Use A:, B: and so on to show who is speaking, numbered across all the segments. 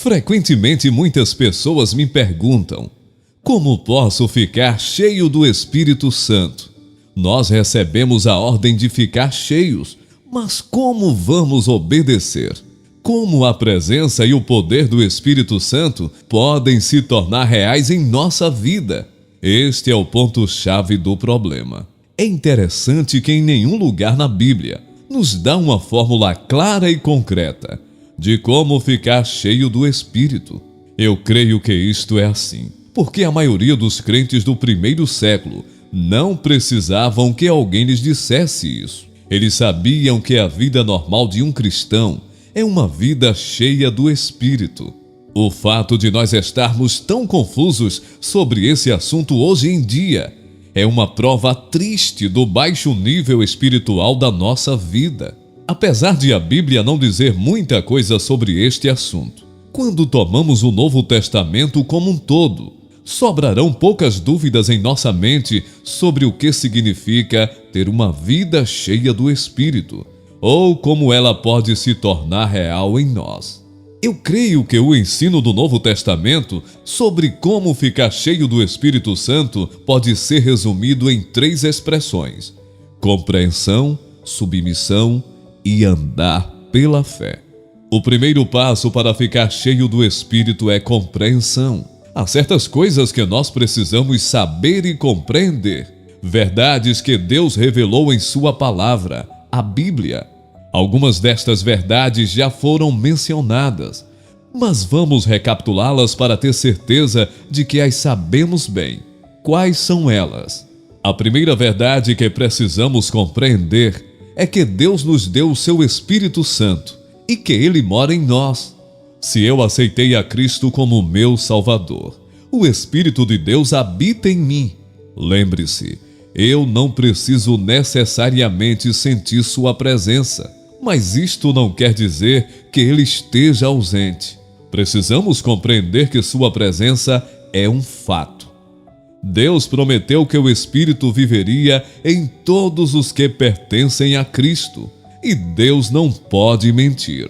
A: Frequentemente muitas pessoas me perguntam: como posso ficar cheio do Espírito Santo? Nós recebemos a ordem de ficar cheios, mas como vamos obedecer? Como a presença e o poder do Espírito Santo podem se tornar reais em nossa vida? Este é o ponto-chave do problema. É interessante que em nenhum lugar na Bíblia nos dá uma fórmula clara e concreta de como ficar cheio do Espírito. Eu creio que isto é assim, porque a maioria dos crentes do primeiro século não precisavam que alguém lhes dissesse isso. Eles sabiam que a vida normal de um cristão é uma vida cheia do Espírito. O fato de nós estarmos tão confusos sobre esse assunto hoje em dia é uma prova triste do baixo nível espiritual da nossa vida. Apesar de a Bíblia não dizer muita coisa sobre este assunto, quando tomamos o Novo Testamento como um todo, sobrarão poucas dúvidas em nossa mente sobre o que significa ter uma vida cheia do Espírito, ou como ela pode se tornar real em nós. Eu creio que o ensino do Novo Testamento sobre como ficar cheio do Espírito Santo pode ser resumido em 3 expressões: compreensão, submissão e andar pela fé. O primeiro passo para ficar cheio do Espírito é compreensão. Há certas coisas que nós precisamos saber e compreender, verdades que Deus revelou em sua palavra, a Bíblia. Algumas destas verdades já foram mencionadas, mas vamos recapitulá-las para ter certeza de que as sabemos bem. Quais são elas? A primeira verdade que precisamos compreender é que Deus nos deu o seu Espírito Santo e que Ele mora em nós. Se eu aceitei a Cristo como meu Salvador, o Espírito de Deus habita em mim. Lembre-se, eu não preciso necessariamente sentir sua presença, mas isto não quer dizer que Ele esteja ausente. Precisamos compreender que sua presença é um fato. Deus prometeu que o Espírito viveria em todos os que pertencem a Cristo, e Deus não pode mentir.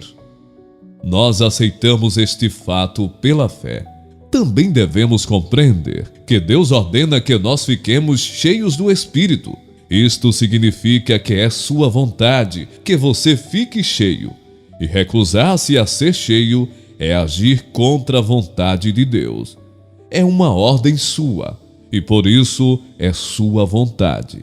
A: Nós aceitamos este fato pela fé. Também devemos compreender que Deus ordena que nós fiquemos cheios do Espírito. Isto significa que é sua vontade que você fique cheio, e recusar-se a ser cheio é agir contra a vontade de Deus. É uma ordem sua, e por isso é sua vontade.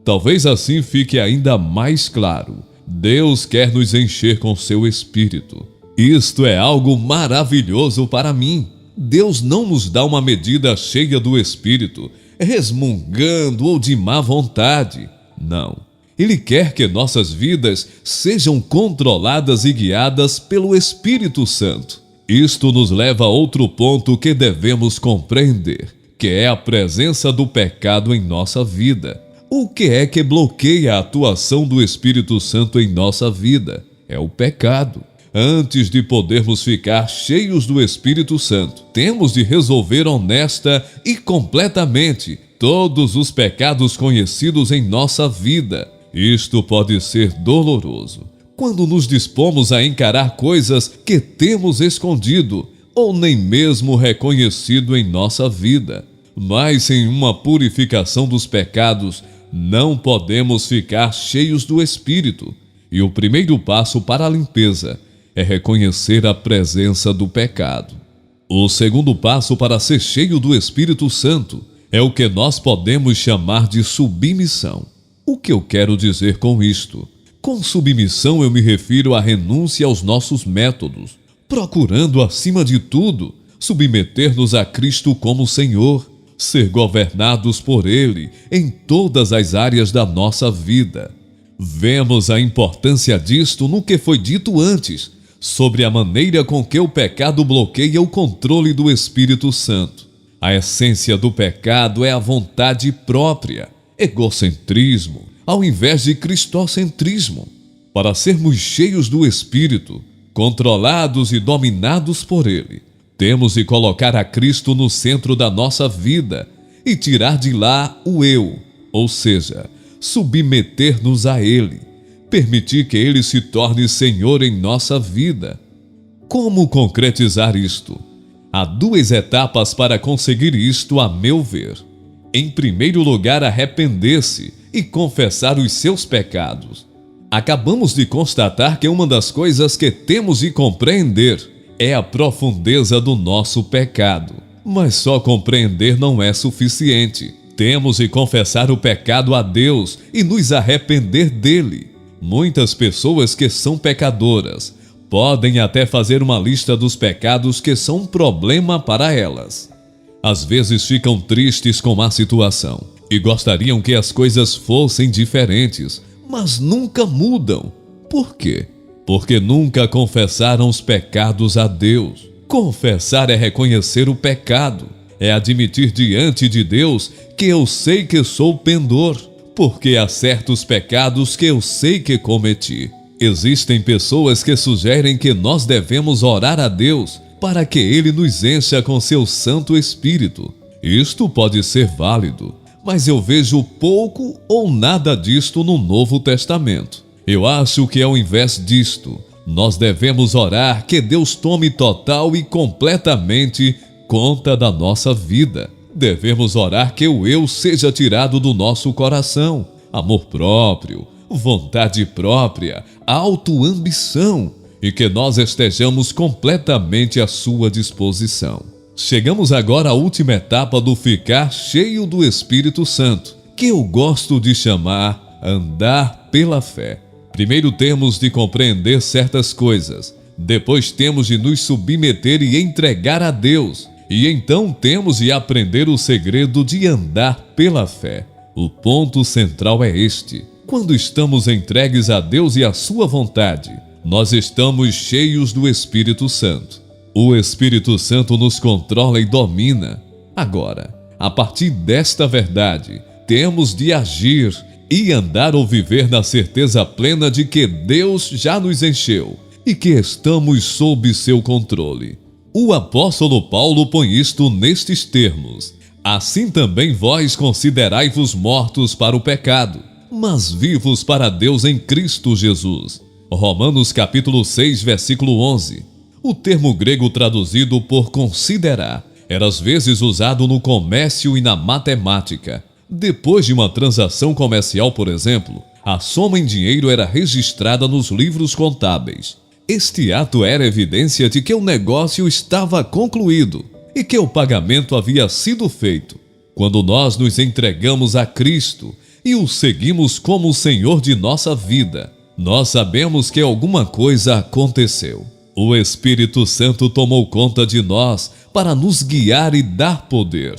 A: Talvez assim fique ainda mais claro: Deus quer nos encher com seu Espírito. Isto é algo maravilhoso para mim. Deus não nos dá uma medida cheia do Espírito, resmungando ou de má vontade. Não. Ele quer que nossas vidas sejam controladas e guiadas pelo Espírito Santo. Isto nos leva a outro ponto que devemos compreender, que é a presença do pecado em nossa vida. O que é que bloqueia a atuação do Espírito Santo em nossa vida? É o pecado. Antes de podermos ficar cheios do Espírito Santo, temos de resolver honesta e completamente todos os pecados conhecidos em nossa vida. Isto pode ser doloroso quando nos dispomos a encarar coisas que temos escondido ou nem mesmo reconhecido em nossa vida. Mas sem uma purificação dos pecados, não podemos ficar cheios do Espírito. E o primeiro passo para a limpeza é reconhecer a presença do pecado. O segundo passo para ser cheio do Espírito Santo é o que nós podemos chamar de submissão. O que eu quero dizer com isto? Com submissão eu me refiro à renúncia aos nossos métodos, procurando, acima de tudo, submeter-nos a Cristo como Senhor, ser governados por Ele em todas as áreas da nossa vida. Vemos a importância disto no que foi dito antes, sobre a maneira com que o pecado bloqueia o controle do Espírito Santo. A essência do pecado é a vontade própria, egocentrismo, ao invés de cristocentrismo. Para sermos cheios do Espírito, controlados e dominados por Ele, temos de colocar a Cristo no centro da nossa vida e tirar de lá o eu, ou seja, submeter-nos a Ele, permitir que Ele se torne Senhor em nossa vida. Como concretizar isto? Há duas etapas para conseguir isto, a meu ver. Em primeiro lugar, arrepender-se e confessar os seus pecados. Acabamos de constatar que uma das coisas que temos de compreender é a profundeza do nosso pecado. Mas só compreender não é suficiente. Temos de confessar o pecado a Deus e nos arrepender dele. Muitas pessoas que são pecadoras podem até fazer uma lista dos pecados que são um problema para elas. Às vezes ficam tristes com a situação e gostariam que as coisas fossem diferentes, mas nunca mudam. Por quê? Porque nunca confessaram os pecados a Deus. Confessar é reconhecer o pecado, é admitir diante de Deus que eu sei que sou pendor, porque há certos pecados que eu sei que cometi. Existem pessoas que sugerem que nós devemos orar a Deus para que Ele nos encha com seu Santo Espírito. Isto pode ser válido, mas eu vejo pouco ou nada disto no Novo Testamento. Eu acho que ao invés disto, nós devemos orar que Deus tome total e completamente conta da nossa vida. Devemos orar que o eu seja tirado do nosso coração, amor próprio, vontade própria, autoambição, e que nós estejamos completamente à sua disposição. Chegamos agora à última etapa do ficar cheio do Espírito Santo, que eu gosto de chamar andar pela fé. Primeiro temos de compreender certas coisas, depois temos de nos submeter e entregar a Deus, e então temos de aprender o segredo de andar pela fé. O ponto central é este: quando estamos entregues a Deus e à sua vontade, nós estamos cheios do Espírito Santo. O Espírito Santo nos controla e domina. Agora, a partir desta verdade, temos de agir e andar ou viver na certeza plena de que Deus já nos encheu e que estamos sob seu controle. O apóstolo Paulo põe isto nestes termos: assim também vós considerai-vos mortos para o pecado, mas vivos para Deus em Cristo Jesus. Romanos capítulo 6, versículo 11. O termo grego traduzido por considerar era às vezes usado no comércio e na matemática. Depois de uma transação comercial, por exemplo, a soma em dinheiro era registrada nos livros contábeis. Este ato era evidência de que o negócio estava concluído e que o pagamento havia sido feito. Quando nós nos entregamos a Cristo e o seguimos como o Senhor de nossa vida, nós sabemos que alguma coisa aconteceu. O Espírito Santo tomou conta de nós para nos guiar e dar poder.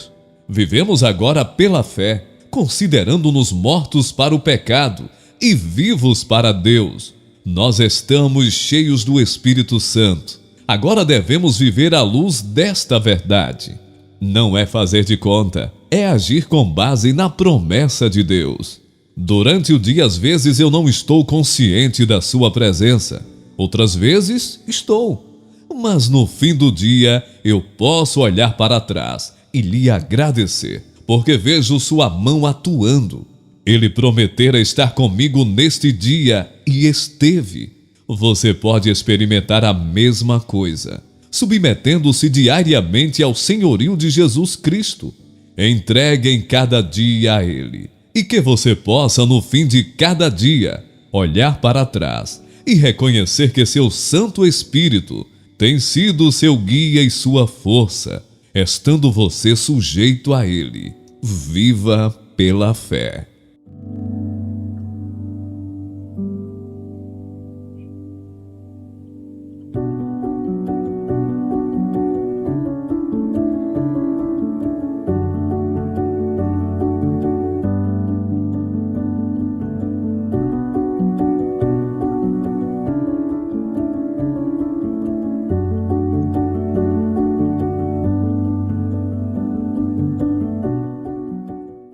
A: Vivemos agora pela fé, considerando-nos mortos para o pecado e vivos para Deus. Nós estamos cheios do Espírito Santo. Agora devemos viver à luz desta verdade. Não é fazer de conta, é agir com base na promessa de Deus. Durante o dia, às vezes, eu não estou consciente da sua presença. Outras vezes, estou. Mas no fim do dia, eu posso olhar para trás e lhe agradecer, porque vejo sua mão atuando. Ele prometera estar comigo neste dia e esteve. Você pode experimentar a mesma coisa, submetendo-se diariamente ao senhorio de Jesus Cristo. Entregue em cada dia a Ele, e que você possa, no fim de cada dia, olhar para trás e reconhecer que seu Santo Espírito tem sido seu guia e sua força, estando você sujeito a Ele. Viva pela fé.